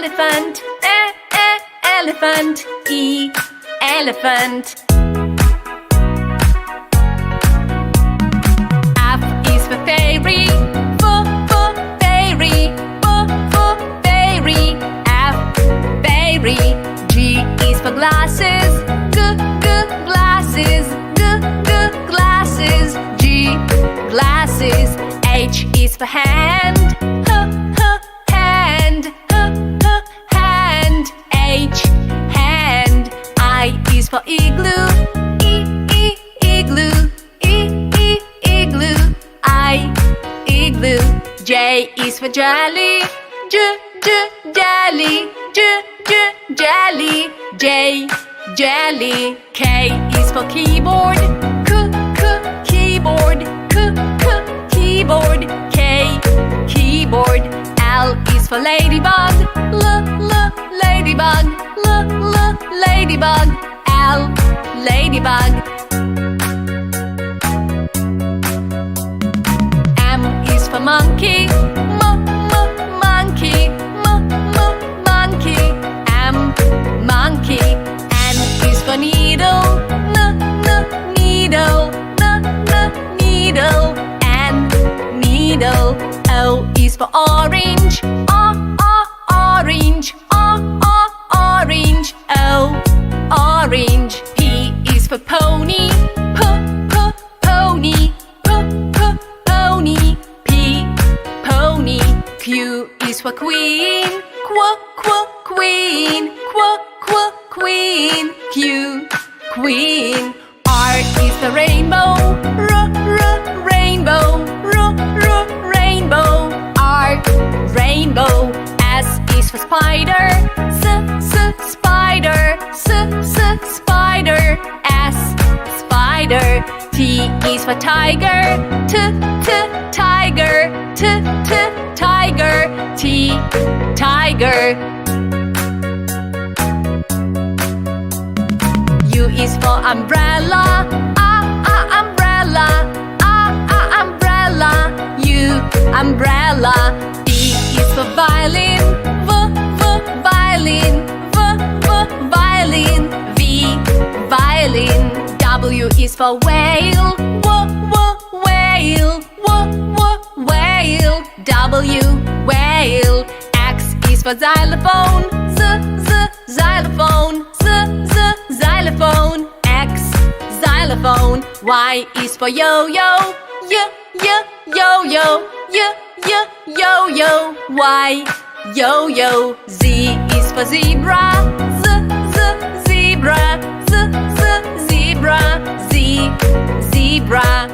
elephant. Elephant. E, elephant. F is for fairy. Fairy. Fairy. F, fairy. G is for glasses. Glasses. Glasses. G, glasses. H is for hand. Hand. Hand. H, hand. I is for igloo. Igloo. Igloo. I, igloo. J is for jelly. Jelly. Jelly. J, jelly. K is for keyboard. Keyboard. Keyboard. K, keyboard. L is for ladybug. Ladybug. Ladybug. L, ladybug. M is for monkey. Monkey. Monkey. M, monkey. N is for needle. Needle. Needle. N, needle. O is for orange. Orange. Orange. O, orange. P is for pony. Pony. Pony. P, pony. Q is for queen. Queen. Queen. Q, queen. R is the rainbow. Rainbow. Rainbow. R, rainbow. S is for spider. Spider. Spider. S, spider. T is for tiger. Tiger. Tiger. T, tiger. U is for umbrella. Umbrella. Umbrella. U, umbrella. V is for violin. Violin. Violin. V, violin. W is for whale. Whale. Whale. W, whale. X is for xylophone. Xylophone. Xylophone. X, xylophone. Y is for yo-yo. Yo-yo. Yo-yo. Y, yo-yo. Z is for zebra. Zebra. Zebra. Z, zebra.